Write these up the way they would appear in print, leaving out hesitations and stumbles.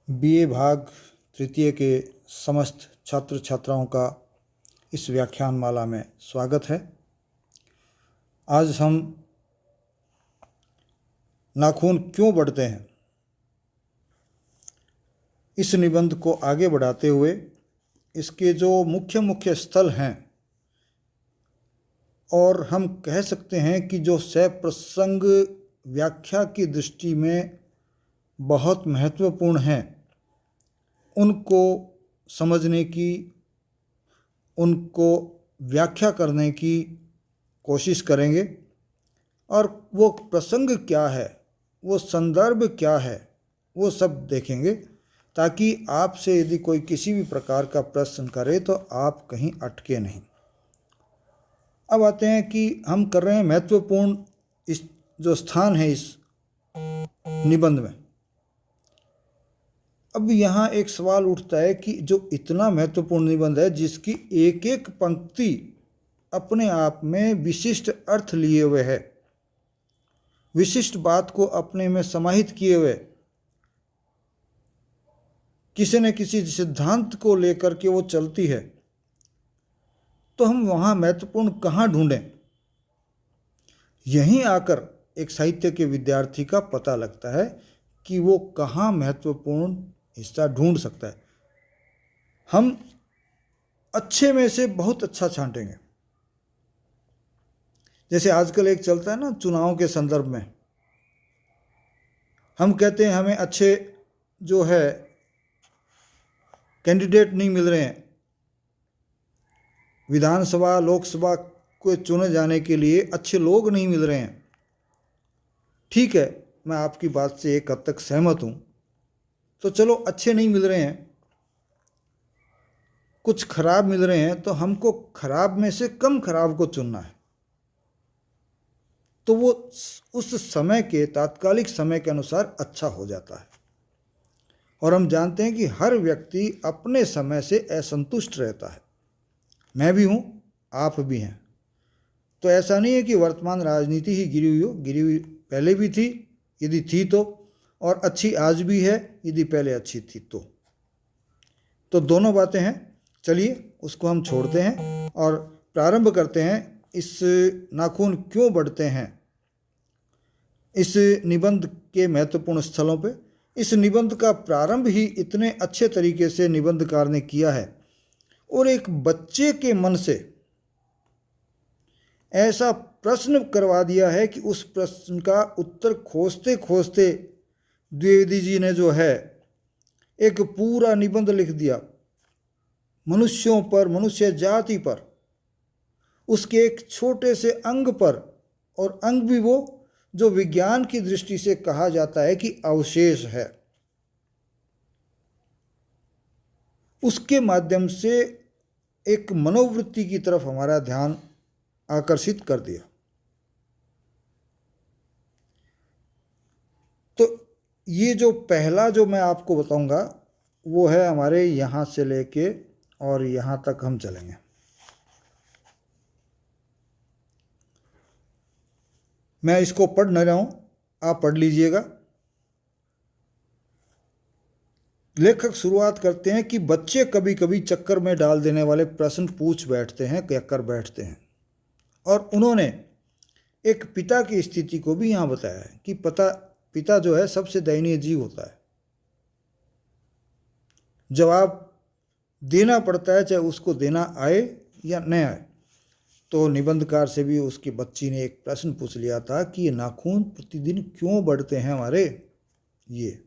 BA भाग तृतीय के समस्त छात्र छात्राओं का इस व्याख्यान माला में स्वागत है। आज हम नाखून क्यों बढ़ते हैं इस निबंध को आगे बढ़ाते हुए इसके जो मुख्य मुख्य स्थल हैं और हम कह सकते हैं कि जो सप्रसंग व्याख्या की दृष्टि में बहुत महत्वपूर्ण हैं, उनको समझने की, उनको व्याख्या करने की कोशिश करेंगे। और वो प्रसंग क्या है, वो संदर्भ क्या है, वो सब देखेंगे, ताकि आपसे यदि कोई किसी भी प्रकार का प्रश्न करे तो आप कहीं अटके नहीं। अब आते हैं कि हम कर रहे हैं महत्वपूर्ण इस जो स्थान है इस निबंध में। अब यहाँ एक सवाल उठता है कि जो इतना महत्वपूर्ण निबंध है, जिसकी एक एक पंक्ति अपने आप में विशिष्ट अर्थ लिए हुए है, विशिष्ट बात को अपने में समाहित किए हुए, किसी न किसी सिद्धांत को लेकर के वो चलती है, तो हम वहाँ महत्वपूर्ण कहाँ ढूंढें? यहीं आकर एक साहित्य के विद्यार्थी का पता लगता है कि वो कहाँ महत्वपूर्ण हिस्सा ढूंढ सकता है। हम अच्छे में से बहुत अच्छा छांटेंगे। जैसे आजकल एक चलता है ना, चुनाव के संदर्भ में हम कहते हैं हमें अच्छे जो है कैंडिडेट नहीं मिल रहे हैं, विधानसभा लोकसभा को चुने जाने के लिए अच्छे लोग नहीं मिल रहे हैं। ठीक है, मैं आपकी बात से एक हद तक सहमत हूँ। तो चलो, अच्छे नहीं मिल रहे हैं, कुछ खराब मिल रहे हैं, तो हमको खराब में से कम खराब को चुनना है। तो वो उस समय के तात्कालिक समय के अनुसार अच्छा हो जाता है। और हम जानते हैं कि हर व्यक्ति अपने समय से असंतुष्ट रहता है। मैं भी हूँ, आप भी हैं। तो ऐसा नहीं है कि वर्तमान राजनीति ही गिरी हुई हो, गिरी हुई पहले भी थी यदि थी तो, और अच्छी आज भी है यदि पहले अच्छी थी तो दोनों बातें हैं। चलिए उसको हम छोड़ते हैं और प्रारंभ करते हैं इस नाखून क्यों बढ़ते हैं इस निबंध के महत्वपूर्ण स्थलों पे। इस निबंध का प्रारंभ ही इतने अच्छे तरीके से निबंधकार ने किया है और एक बच्चे के मन से ऐसा प्रश्न करवा दिया है कि उस प्रश्न का उत्तर खोजते खोजते द्विवेदी जी ने जो है एक पूरा निबंध लिख दिया, मनुष्यों पर, मनुष्य जाति पर, उसके एक छोटे से अंग पर, और अंग भी वो जो विज्ञान की दृष्टि से कहा जाता है कि अवशेष है, उसके माध्यम से एक मनोवृत्ति की तरफ हमारा ध्यान आकर्षित कर दिया। तो ये जो पहला जो मैं आपको बताऊंगा वो है हमारे यहाँ से लेके और यहाँ तक हम चलेंगे। मैं इसको पढ़ नहीं रहा हूँ, आप पढ़ लीजिएगा। लेखक शुरुआत करते हैं कि बच्चे कभी कभी चक्कर में डाल देने वाले प्रश्न पूछ बैठते हैं, क्या कर बैठते हैं। और उन्होंने एक पिता की स्थिति को भी यहाँ बताया है कि पिता जो है सबसे दयनीय जीव होता है। जवाब देना पड़ता है, चाहे उसको देना आए या न आए। तो निबंधकार से भी उसकी बच्ची ने एक प्रश्न पूछ लिया था कि ये नाखून प्रतिदिन क्यों बढ़ते हैं हमारे। ये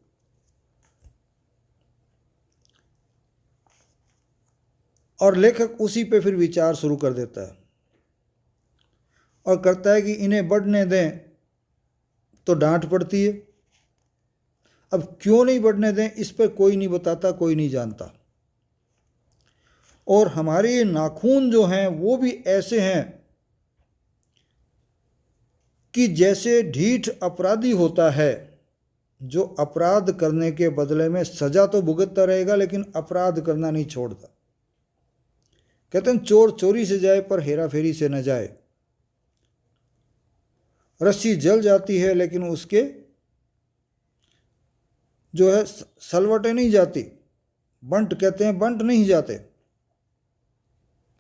और लेखक उसी पे फिर विचार शुरू कर देता है और करता है कि इन्हें बढ़ने दें तो डांट पड़ती है। अब क्यों नहीं बढ़ने दें इस पर कोई नहीं बताता, कोई नहीं जानता। और हमारे नाखून जो हैं वो भी ऐसे हैं कि जैसे ढीठ अपराधी होता है जो अपराध करने के बदले में सजा तो भुगतता रहेगा लेकिन अपराध करना नहीं छोड़ता। कहते हैं चोर चोरी से जाए पर हेरा फेरी से न जाए। रस्सी जल जाती है लेकिन उसके जो है सलवटें नहीं जाती, बंट कहते हैं, बंट नहीं जाते,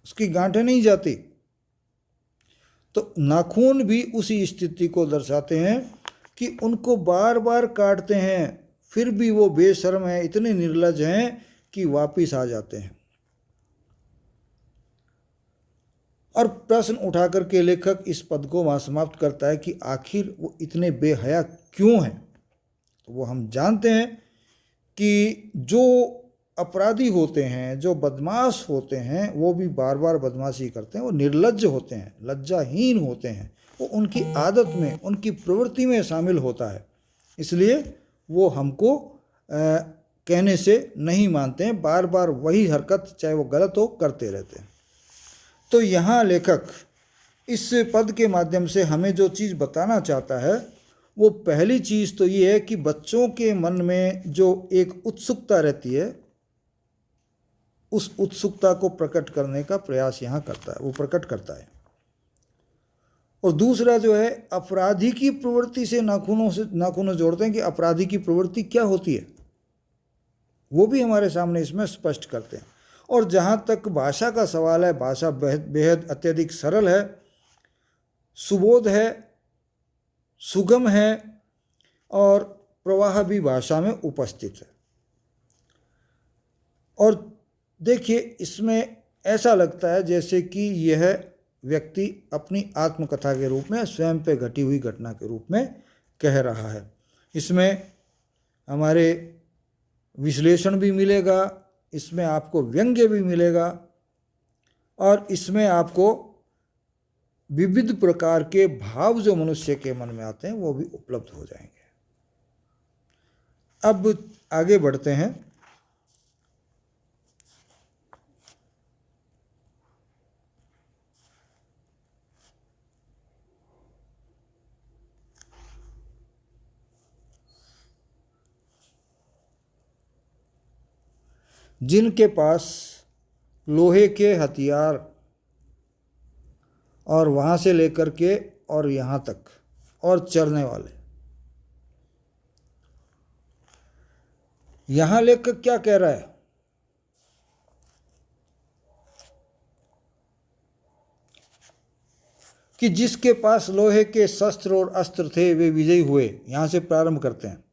उसकी गांठें नहीं जाती। तो नाखून भी उसी स्थिति को दर्शाते हैं कि उनको बार बार काटते हैं, फिर भी वो बेशर्म हैं, इतने निर्लज हैं कि वापिस आ जाते हैं। और प्रश्न उठा करके लेखक इस पद को वहाँ समाप्त करता है कि आखिर वो इतने बेहया क्यों हैं। तो वो हम जानते हैं कि जो अपराधी होते हैं, जो बदमाश होते हैं, वो भी बार बार बदमाशी करते हैं, वो निर्लज्ज होते हैं, लज्जाहीन होते हैं, वो उनकी आदत में, उनकी प्रवृत्ति में शामिल होता है, इसलिए वो हमको कहने से नहीं मानते हैं, बार बार वही हरकत चाहे वो गलत हो करते रहते हैं। तो यहाँ लेखक इस पद के माध्यम से हमें जो चीज़ बताना चाहता है वो पहली चीज़ तो ये है कि बच्चों के मन में जो एक उत्सुकता रहती है, उस उत्सुकता को प्रकट करने का प्रयास यहाँ करता है, वो प्रकट करता है। और दूसरा जो है, अपराधी की प्रवृत्ति से नाखूनों जोड़ते हैं कि अपराधी की प्रवृत्ति क्या होती है, वो भी हमारे सामने इसमें स्पष्ट करते हैं। और जहाँ तक भाषा का सवाल है, भाषा बेहद अत्यधिक सरल है, सुबोध है, सुगम है, और प्रवाह भी भाषा में उपस्थित है। और देखिए, इसमें ऐसा लगता है जैसे कि यह व्यक्ति अपनी आत्मकथा के रूप में, स्वयं पे घटी हुई घटना के रूप में कह रहा है। इसमें हमारे विश्लेषण भी मिलेगा, इसमें आपको व्यंग्य भी मिलेगा, और इसमें आपको विविध प्रकार के भाव जो मनुष्य के मन में आते हैं वो भी उपलब्ध हो जाएंगे। अब आगे बढ़ते हैं। जिनके पास लोहे के हथियार, और वहाँ से लेकर के और यहाँ तक, और चरने वाले, यहाँ लेखक क्या कह रहा है कि जिसके पास लोहे के शस्त्र और अस्त्र थे वे विजयी हुए, यहाँ से प्रारंभ करते हैं।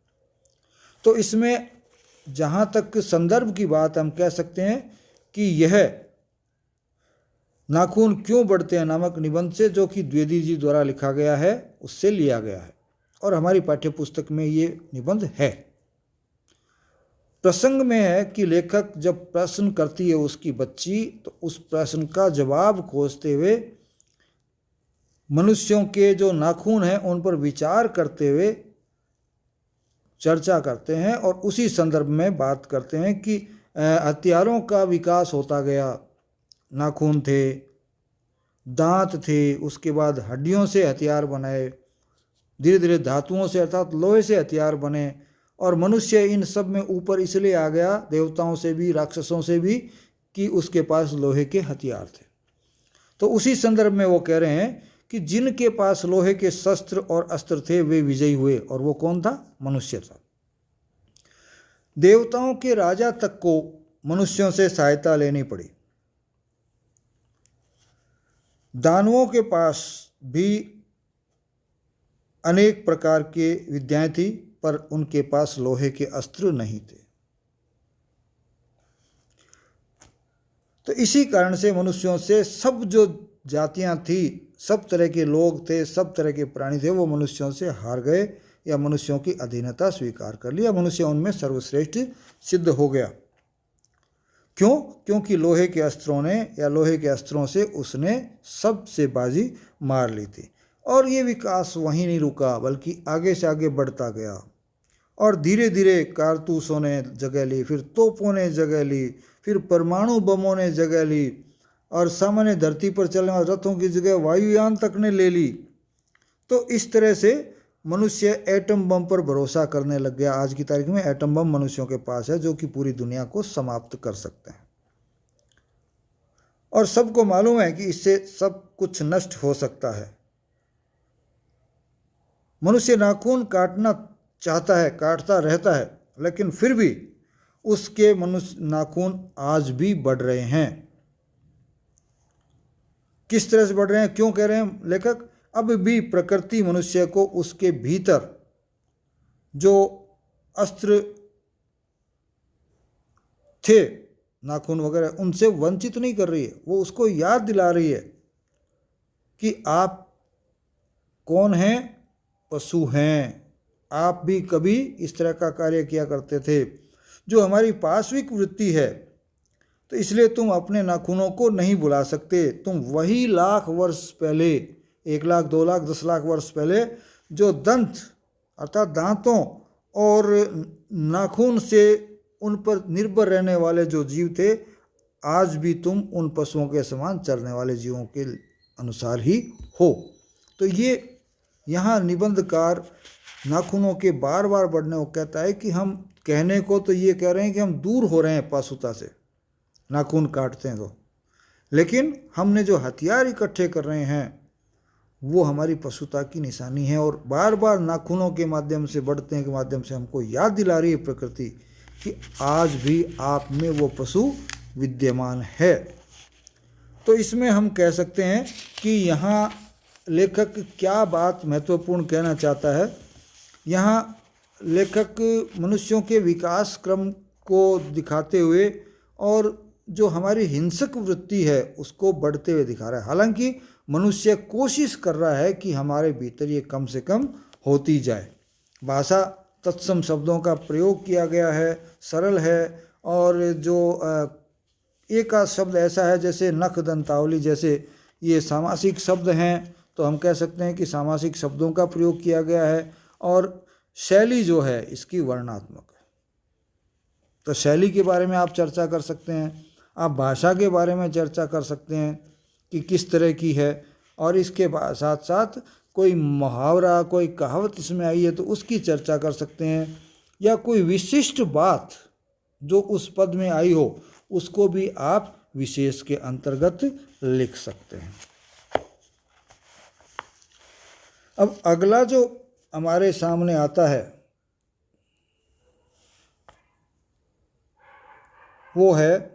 तो इसमें जहाँ तक संदर्भ की बात हम कह सकते हैं कि यह नाखून क्यों बढ़ते हैं नामक निबंध से, जो कि द्विवेदी जी द्वारा लिखा गया है, उससे लिया गया है, और हमारी पाठ्य पुस्तक में ये निबंध है। प्रसंग में है कि लेखक जब प्रश्न करती है उसकी बच्ची, तो उस प्रश्न का जवाब खोजते हुए मनुष्यों के जो नाखून हैं उन पर विचार करते हुए चर्चा करते हैं, और उसी संदर्भ में बात करते हैं कि हथियारों का विकास होता गया। नाखून थे, दांत थे, उसके बाद हड्डियों से हथियार बनाए, धीरे धीरे धातुओं से अर्थात लोहे से हथियार बने, और मनुष्य इन सब में ऊपर इसलिए आ गया, देवताओं से भी, राक्षसों से भी, कि उसके पास लोहे के हथियार थे। तो उसी संदर्भ में वो कह रहे हैं कि जिनके पास लोहे के शस्त्र और अस्त्र थे वे विजयी हुए, और वो कौन था? मनुष्य था। देवताओं के राजा तक को मनुष्यों से सहायता लेनी पड़ी। दानवों के पास भी अनेक प्रकार के विद्याएं थी, पर उनके पास लोहे के अस्त्र नहीं थे। तो इसी कारण से मनुष्यों से सब जो जातियां थी, सब तरह के लोग थे, सब तरह के प्राणी थे, वो मनुष्यों से हार गए, या मनुष्यों की अधीनता स्वीकार कर लिया। मनुष्य उनमें सर्वश्रेष्ठ सिद्ध हो गया। क्यों? क्योंकि लोहे के अस्त्रों ने, या लोहे के अस्त्रों से उसने सबसे बाजी मार ली थी। और ये विकास वहीं नहीं रुका, बल्कि आगे से आगे बढ़ता गया, और धीरे धीरे कारतूसों ने जगह ली, फिर तोपों ने जगह ली, फिर परमाणु बमों ने जगह ली, और सामान्य धरती पर चलने वाले रथों की जगह वायुयान तक ने ले ली। तो इस तरह से मनुष्य एटम बम पर भरोसा करने लग गया। आज की तारीख में एटम बम मनुष्यों के पास है, जो कि पूरी दुनिया को समाप्त कर सकते हैं, और सबको मालूम है कि इससे सब कुछ नष्ट हो सकता है। मनुष्य नाखून काटना चाहता है, काटता रहता है, लेकिन फिर भी उसके मनुष्य नाखून आज भी बढ़ रहे हैं। किस तरह से बढ़ रहे हैं, क्यों कह रहे हैं लेखक? अब भी प्रकृति मनुष्य को उसके भीतर जो अस्त्र थे, नाखून वगैरह, उनसे वंचित नहीं कर रही है। वो उसको याद दिला रही है कि आप कौन हैं? पशु हैं। आप भी कभी इस तरह का कार्य किया करते थे, जो हमारी पाश्विक वृत्ति है। तो इसलिए तुम अपने नाखूनों को नहीं भुला सकते। तुम वही लाख वर्ष पहले, 1 लाख, 2 लाख, 10 लाख वर्ष पहले जो दंत अर्थात दांतों और नाखून से उन पर निर्भर रहने वाले जो जीव थे, आज भी तुम उन पशुओं के समान चलने वाले जीवों के अनुसार ही हो। तो ये यहाँ निबंधकार नाखूनों के बार बार बढ़ने को कहता है कि हम कहने को तो ये कह रहे हैं कि हम दूर हो रहे हैं पशुता से, नाखून काटते हैं तो, लेकिन हमने जो हथियार इकट्ठे कर रहे हैं वो हमारी पशुता की निशानी है। और बार बार नाखूनों के माध्यम से, बढ़ते के माध्यम से हमको याद दिला रही है प्रकृति कि आज भी आप में वो पशु विद्यमान है। तो इसमें हम कह सकते हैं कि यहाँ लेखक क्या बात महत्वपूर्ण कहना चाहता है। यहाँ लेखक मनुष्यों के विकास क्रम को दिखाते हुए और जो हमारी हिंसक वृत्ति है उसको बढ़ते हुए दिखा रहा है। हालांकि मनुष्य कोशिश कर रहा है कि हमारे भीतर ये कम से कम होती जाए। भाषा तत्सम शब्दों का प्रयोग किया गया है, सरल है, और जो एक आध शब्द ऐसा है जैसे नख, दंतावली जैसे ये सामासिक शब्द हैं, तो हम कह सकते हैं कि सामासिक शब्दों का प्रयोग किया गया है। और शैली जो है इसकी वर्णनात्मक है। तो शैली के बारे में आप चर्चा कर सकते हैं, आप भाषा के बारे में चर्चा कर सकते हैं कि किस तरह की है, और इसके साथ साथ कोई मुहावरा, कोई कहावत इसमें आई है तो उसकी चर्चा कर सकते हैं, या कोई विशिष्ट बात जो उस पद में आई हो उसको भी आप विशेष के अंतर्गत लिख सकते हैं। अब अगला जो हमारे सामने आता है वो है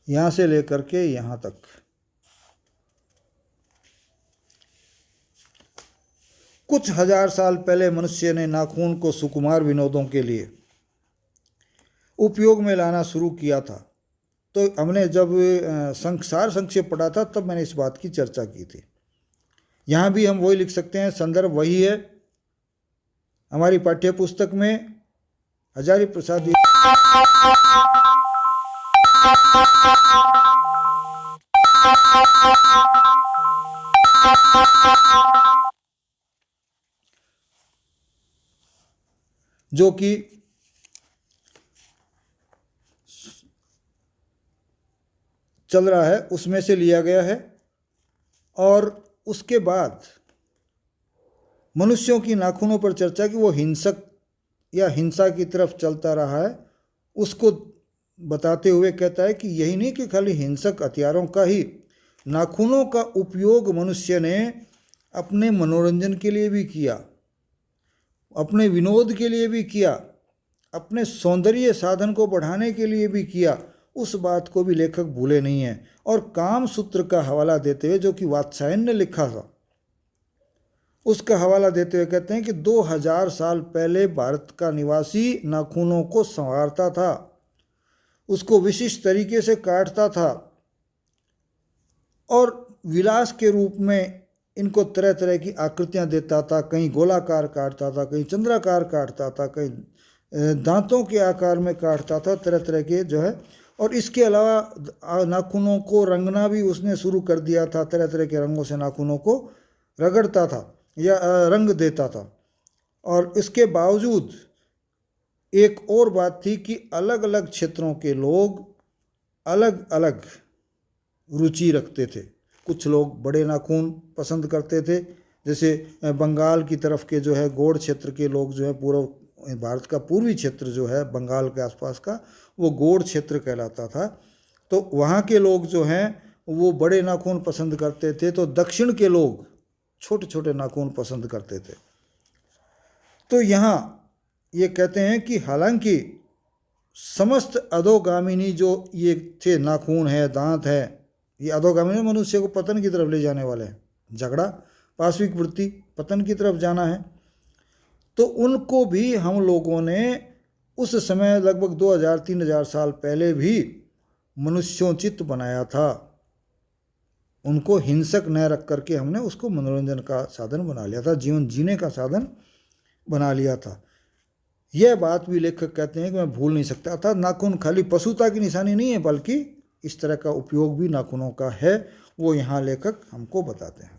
यहाँ से लेकर के यहाँ तक। कुछ हजार साल पहले मनुष्य ने नाखून को सुकुमार विनोदों के लिए उपयोग में लाना शुरू किया था। तो हमने जब संसार संक्षेप पढ़ा था तब मैंने इस बात की चर्चा की थी। यहाँ भी हम वही लिख सकते हैं, संदर्भ वही है। हमारी पाठ्य पुस्तक में हजारी प्रसाद जो कि चल रहा है उसमें से लिया गया है। और उसके बाद मनुष्यों की नाखूनों पर चर्चा की, वो हिंसक या हिंसा की तरफ चलता रहा है, उसको बताते हुए कहता है कि यही नहीं कि खाली हिंसक हथियारों का ही, नाखूनों का उपयोग मनुष्य ने अपने मनोरंजन के लिए भी किया, अपने विनोद के लिए भी किया, अपने सौंदर्य साधन को बढ़ाने के लिए भी किया। उस बात को भी लेखक भूले नहीं हैं। और काम सूत्र का हवाला देते हुए, जो कि वात्सायन ने लिखा था, उसका हवाला देते हुए कहते हैं कि 2000 साल पहले भारत का निवासी नाखूनों को संवारता था, उसको विशिष्ट तरीके से काटता था और विलास के रूप में इनको तरह तरह की आकृतियां देता था। कहीं गोलाकार काटता था, कहीं चंद्राकार काटता था, कहीं दांतों के आकार में काटता था, तरह तरह के जो है। और इसके अलावा नाखूनों को रंगना भी उसने शुरू कर दिया था, तरह तरह के रंगों से नाखूनों को रगड़ता था या रंग देता था। और इसके बावजूद एक और बात थी कि अलग अलग क्षेत्रों के लोग अलग अलग रुचि रखते थे। कुछ लोग बड़े नाखून पसंद करते थे, जैसे बंगाल की तरफ के जो है गौड़ क्षेत्र के लोग जो है, पूर्व भारत का पूर्वी क्षेत्र जो है बंगाल के आसपास का, वो गौड़ क्षेत्र कहलाता था। तो वहाँ के लोग जो हैं वो बड़े नाखून पसंद करते थे, तो दक्षिण के लोग छोटे छोटे नाखून पसंद करते थे। तो यहाँ ये कहते हैं कि हालांकि समस्त अधोगामिनी जो ये थे, नाखून है, दांत है, ये अधोगामिनी मनुष्य को पतन की तरफ ले जाने वाले हैं। झगड़ा, पाश्विक वृत्ति, पतन की तरफ जाना है। तो उनको भी हम लोगों ने उस समय लगभग 2000-3000 साल पहले भी मनुष्योचित बनाया था। उनको हिंसक न रख करके हमने उसको मनोरंजन का साधन बना लिया था, जीवन जीने का साधन बना लिया था। यह बात भी लेखक कहते हैं कि मैं भूल नहीं सकता। अर्थात नाखून खाली पशुता की निशानी नहीं है, बल्कि इस तरह का उपयोग भी नाखूनों का है, वो यहाँ लेखक हमको बताते हैं।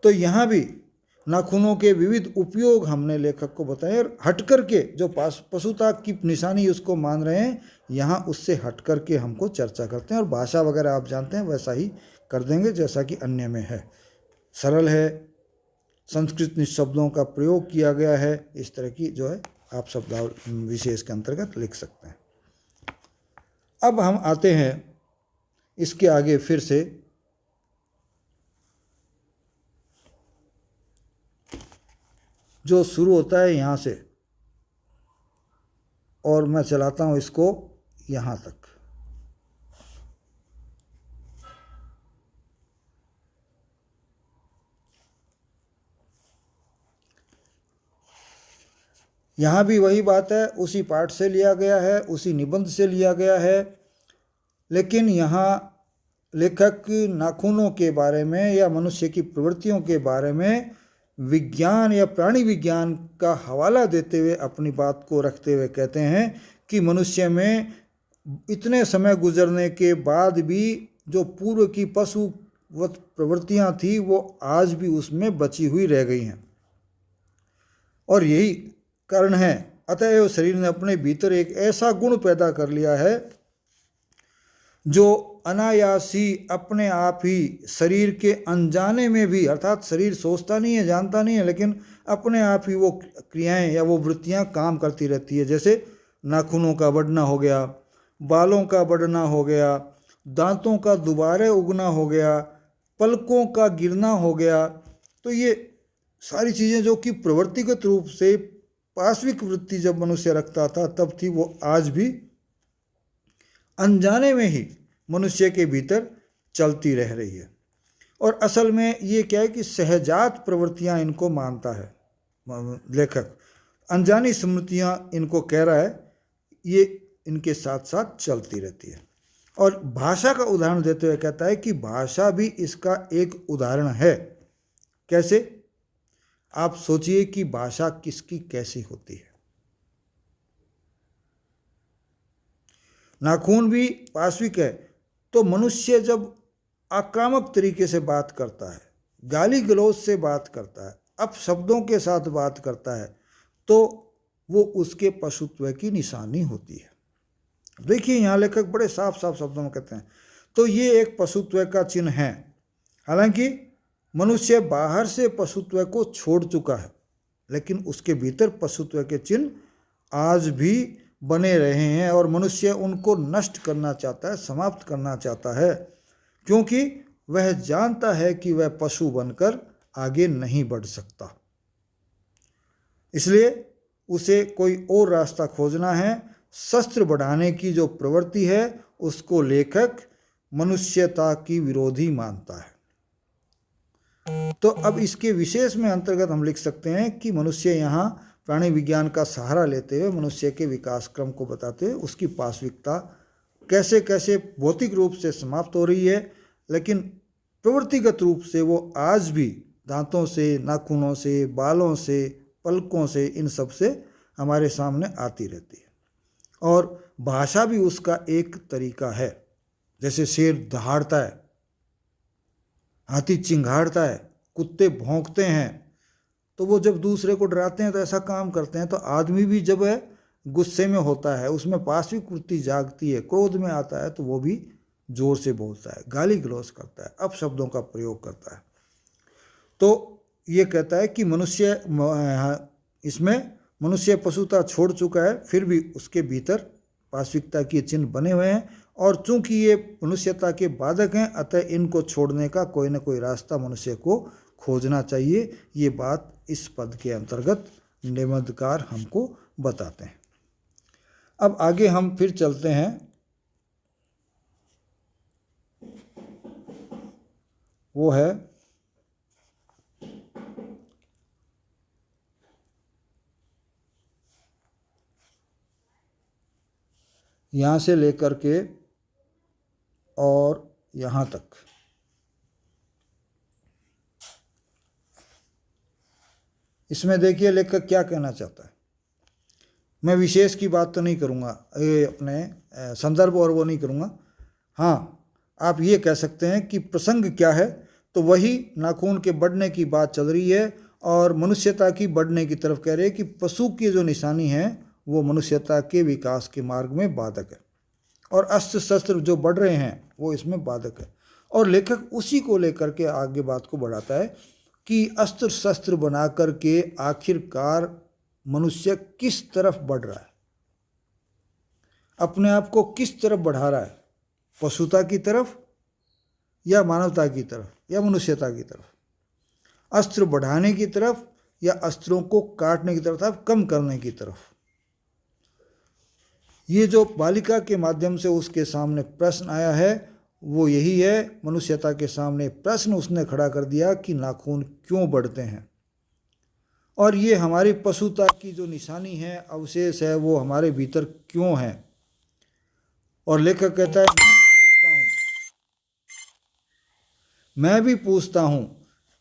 तो यहाँ भी नाखूनों के विविध उपयोग हमने लेखक को बताए, और हट करके जो पशुता की निशानी उसको मान रहे हैं, यहाँ उससे हट करके हमको चर्चा करते हैं। और भाषा वगैरह आप जानते हैं, वैसा ही कर देंगे जैसा कि अन्य में है। सरल है, संस्कृत निशब्दों का प्रयोग किया गया है, इस तरह की जो है आप शब्दावली विशेष के अंतर्गत लिख सकते हैं। अब हम आते हैं इसके आगे फिर से जो शुरू होता है यहाँ से, और मैं चलाता हूँ इसको यहाँ तक। यहाँ भी वही बात है, उसी पाठ से लिया गया है, उसी निबंध से लिया गया है, लेकिन यहाँ लेखक नाखूनों के बारे में या मनुष्य की प्रवृत्तियों के बारे में विज्ञान या प्राणी विज्ञान का हवाला देते हुए अपनी बात को रखते हुए कहते हैं कि मनुष्य में इतने समय गुजरने के बाद भी जो पूर्व की पशुवत प्रवृत्तियाँ थी, वो आज भी उसमें बची हुई रह गई हैं, और यही कारण है। अतएव शरीर ने अपने भीतर एक ऐसा गुण पैदा कर लिया है जो अनायासी अपने आप ही शरीर के अनजाने में भी, अर्थात शरीर सोचता नहीं है, जानता नहीं है, लेकिन अपने आप ही वो क्रियाएं या वो वृत्तियां काम करती रहती है। जैसे नाखूनों का बढ़ना हो गया, बालों का बढ़ना हो गया, दांतों का दोबारा उगना हो गया, पलकों का गिरना हो गया। तो ये सारी चीज़ें जो कि प्रवृत्तिगत रूप से पाश्विक वृत्ति जब मनुष्य रखता था तब थी, वो आज भी अनजाने में ही मनुष्य के भीतर चलती रह रही है। और असल में ये क्या है कि सहजात प्रवृत्तियां इनको मानता है लेखक, अनजानी स्मृतियां इनको कह रहा है, ये इनके साथ साथ चलती रहती है। और भाषा का उदाहरण देते हुए कहता है कि भाषा भी इसका एक उदाहरण है। कैसे? आप सोचिए कि भाषा किसकी कैसी होती है। नाखून भी पाश्विक है, तो मनुष्य जब आक्रामक तरीके से बात करता है, गाली गलौज से बात करता है, अपशब्दों के साथ बात करता है, तो वो उसके पशुत्व की निशानी होती है। देखिए यहाँ लेखक बड़े साफ साफ शब्दों में कहते हैं, तो ये एक पशुत्व का चिन्ह है। हालांकि मनुष्य बाहर से पशुत्व को छोड़ चुका है, लेकिन उसके भीतर पशुत्व के चिन्ह आज भी बने रहे हैं, और मनुष्य उनको नष्ट करना चाहता है, समाप्त करना चाहता है, क्योंकि वह जानता है कि वह पशु बनकर आगे नहीं बढ़ सकता। इसलिए उसे कोई और रास्ता खोजना है। शस्त्र बढ़ाने की जो प्रवृत्ति है उसको लेखक मनुष्यता की विरोधी मानता है। तो अब इसके विशेष में अंतर्गत हम लिख सकते हैं कि मनुष्य यहाँ प्राणी विज्ञान का सहारा लेते हुए मनुष्य के विकास क्रम को बताते हुए उसकी पाश्विकता कैसे कैसे भौतिक रूप से समाप्त हो रही है, लेकिन प्रवृत्तिगत रूप से वो आज भी दांतों से, नाखूनों से, बालों से, पलकों से, इन सब से हमारे सामने आती रहती है। और भाषा भी उसका एक तरीका है। जैसे शेर दहाड़ता है, हाथी चिंघाड़ता है, कुत्ते भौंकते हैं, तो वो जब दूसरे को डराते हैं तो ऐसा काम करते हैं। तो आदमी भी जब है गुस्से में होता है, उसमें पाश्विक वृत्ति जागती है, क्रोध में आता है, तो वो भी जोर से बोलता है, गाली गलौज करता है, अपशब्दों का प्रयोग करता है। तो ये कहता है कि मनुष्य इसमें मनुष्य पशुता छोड़ चुका है, फिर भी उसके भीतर पाश्विकता के चिन्ह बने हुए हैं, और चूंकि ये मनुष्यता के बाधक हैं, अतः इनको छोड़ने का कोई ना कोई रास्ता मनुष्य को खोजना चाहिए। ये बात इस पद के अंतर्गत निबंधकार हमको बताते हैं। अब आगे हम फिर चलते हैं। वो है यहाँ से लेकर के और यहाँ तक। इसमें देखिए लेखक क्या कहना चाहता है। मैं विशेष की बात तो नहीं करूँगा, ये अपने संदर्भ और वो नहीं करूँगा। हाँ, आप ये कह सकते हैं कि प्रसंग क्या है, तो वही नाखून के बढ़ने की बात चल रही है और मनुष्यता की बढ़ने की तरफ कह रहे हैं कि पशु की जो निशानी है वो मनुष्यता के विकास के मार्ग में बाधक है और अस्त्र शस्त्र जो बढ़ रहे हैं वो इसमें बाधक है। और लेखक उसी को लेकर के आगे बात को बढ़ाता है कि अस्त्र शस्त्र बना करके आखिरकार मनुष्य किस तरफ बढ़ रहा है, अपने आप को किस तरफ बढ़ा रहा है, पशुता की तरफ या मानवता की तरफ या मनुष्यता की तरफ, अस्त्र बढ़ाने की तरफ या अस्त्रों को काटने की तरफ, कम करने की तरफ। ये जो बालिका के माध्यम से उसके सामने प्रश्न आया है वो यही है, मनुष्यता के सामने प्रश्न उसने खड़ा कर दिया कि नाखून क्यों बढ़ते हैं और ये हमारी पशुता की जो निशानी है, अवशेष है, वो हमारे भीतर क्यों है। और लेखक कहता है मैं भी पूछता हूँ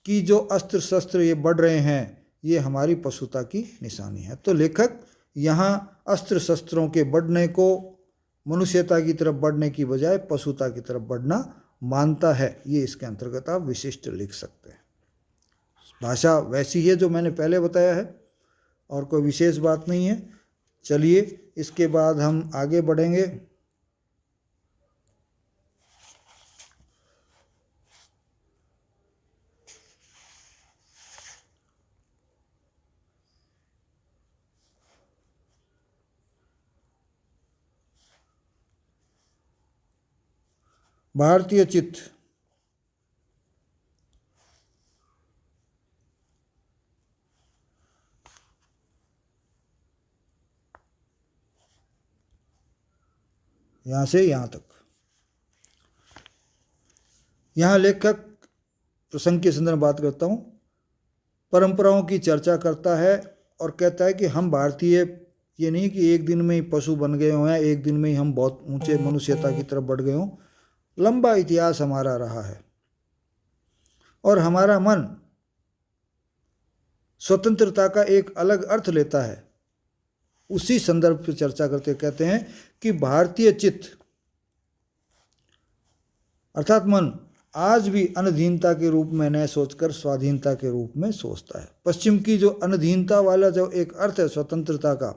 कि जो अस्त्र शस्त्र ये बढ़ रहे हैं ये हमारी पशुता की निशानी है। तो लेखक यहाँ अस्त्र शस्त्रों के बढ़ने को मनुष्यता की तरफ बढ़ने की बजाय पशुता की तरफ बढ़ना मानता है। ये इसके अंतर्गत आप विशिष्ट लिख सकते हैं। भाषा वैसी है जो मैंने पहले बताया है और कोई विशेष बात नहीं है। चलिए इसके बाद हम आगे बढ़ेंगे। भारतीय चित्त, यहाँ से यहाँ तक। यहाँ लेखक प्रसंग के संदर्भ में बात करता हूँ, परंपराओं की चर्चा करता है और कहता है कि हम भारतीय ये नहीं कि एक दिन में ही पशु बन गए हों या एक दिन में ही हम बहुत ऊंचे मनुष्यता की तरफ बढ़ गए हों। लंबा इतिहास हमारा रहा है और हमारा मन स्वतंत्रता का एक अलग अर्थ लेता है। उसी संदर्भ पर चर्चा करते कहते हैं कि भारतीय चित्त अर्थात मन आज भी अनधीनता के रूप में न सोचकर स्वाधीनता के रूप में सोचता है। पश्चिम की जो अनधीनता वाला जो एक अर्थ है स्वतंत्रता का,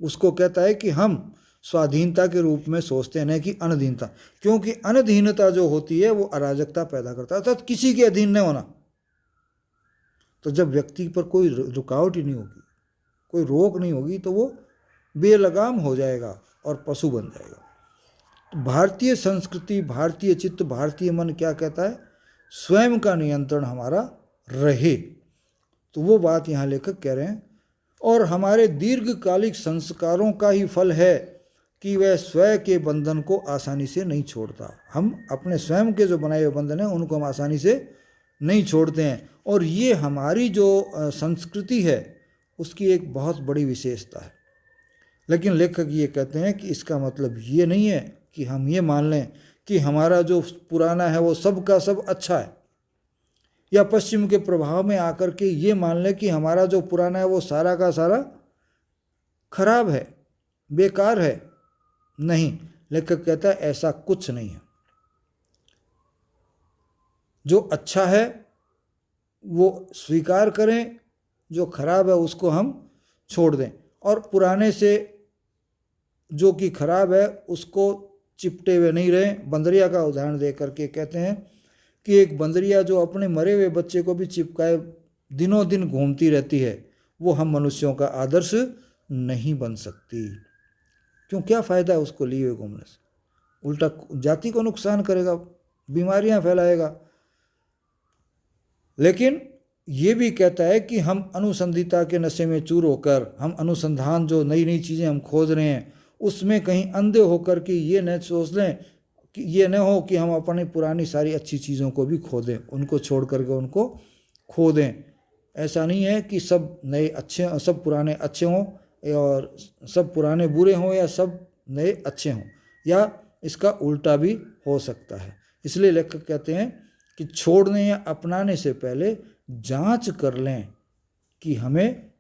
उसको कहता है कि हम स्वाधीनता के रूप में सोचते हैं, न कि अनधीनता, क्योंकि अनधीनता जो होती है वो अराजकता पैदा करता है, अर्थात किसी के अधीन न होना। तो जब व्यक्ति पर कोई रुकावट ही नहीं होगी, कोई रोक नहीं होगी, तो वो बेलगाम हो जाएगा और पशु बन जाएगा। तो भारतीय संस्कृति, भारतीय चित्त, भारतीय मन क्या कहता है? स्वयं का नियंत्रण हमारा रहे। तो वो बात यहाँ लेखक कह रहे हैं। और हमारे दीर्घकालिक संस्कारों का ही फल है कि वह स्वयं के बंधन को आसानी से नहीं छोड़ता। हम अपने स्वयं के जो बनाए हुए बंधन हैं उनको हम आसानी से नहीं छोड़ते हैं। और ये हमारी जो संस्कृति है उसकी एक बहुत बड़ी विशेषता है। लेकिन लेखक ये कहते हैं कि इसका मतलब ये नहीं है कि हम ये मान लें कि हमारा जो पुराना है वो सब का सब अच्छा है, या पश्चिम के प्रभाव में आकर के ये मान लें कि हमारा जो पुराना है वो सारा का सारा खराब है, बेकार है। नहीं, लेखक कहता है ऐसा कुछ नहीं है। जो अच्छा है वो स्वीकार करें, जो खराब है उसको हम छोड़ दें, और पुराने से जो कि खराब है उसको चिपटे हुए नहीं रहें। बंदरिया का उदाहरण दे करके कहते हैं कि एक बंदरिया जो अपने मरे हुए बच्चे को भी चिपकाए दिनों दिन घूमती रहती है, वो हम मनुष्यों का आदर्श नहीं बन सकती। क्यों? क्या फ़ायदा है उसको लिए हुए घूमने से? उल्टा जाति को नुकसान करेगा, बीमारियां फैलाएगा। लेकिन ये भी कहता है कि हम अनुसंधिता के नशे में चूर होकर, हम अनुसंधान जो नई नई चीज़ें हम खोज रहे हैं उसमें कहीं अंधे होकर कि ये न सोच लें कि ये न हो कि हम अपनी पुरानी सारी अच्छी चीज़ों को भी खो दें, उनको छोड़ करके उनको खो दें। ऐसा नहीं है कि सब नए अच्छे, सब पुराने अच्छे हों और सब पुराने बुरे हों या सब नए अच्छे हों, या इसका उल्टा भी हो सकता है। इसलिए लेखक कहते हैं कि छोड़ने या अपनाने से पहले जांच कर लें कि हमें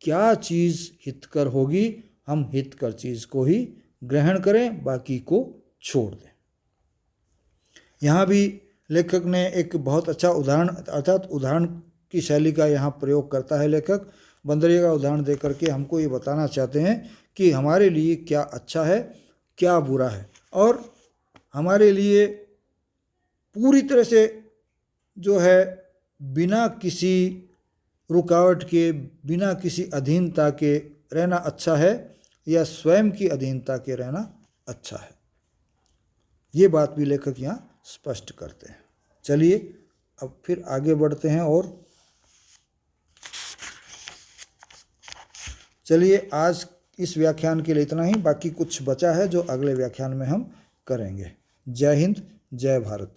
क्या चीज़ हितकर होगी, हम हितकर चीज़ को ही ग्रहण करें, बाकी को छोड़ दें। यहाँ भी लेखक ने एक बहुत अच्छा उदाहरण, अर्थात उदाहरण की शैली का यहाँ प्रयोग करता है लेखक। बंदरिया का उदाहरण दे करके हमको ये बताना चाहते हैं कि हमारे लिए क्या अच्छा है, क्या बुरा है, और हमारे लिए पूरी तरह से जो है बिना किसी रुकावट के, बिना किसी अधीनता के रहना अच्छा है या स्वयं की अधीनता के रहना अच्छा है। ये बात भी लेखक यहाँ स्पष्ट करते हैं। चलिए अब फिर आगे बढ़ते हैं और चलिए आज इस व्याख्यान के लिए इतना ही, बाकी कुछ बचा है जो अगले व्याख्यान में हम करेंगे। जय हिंद, जय भारत।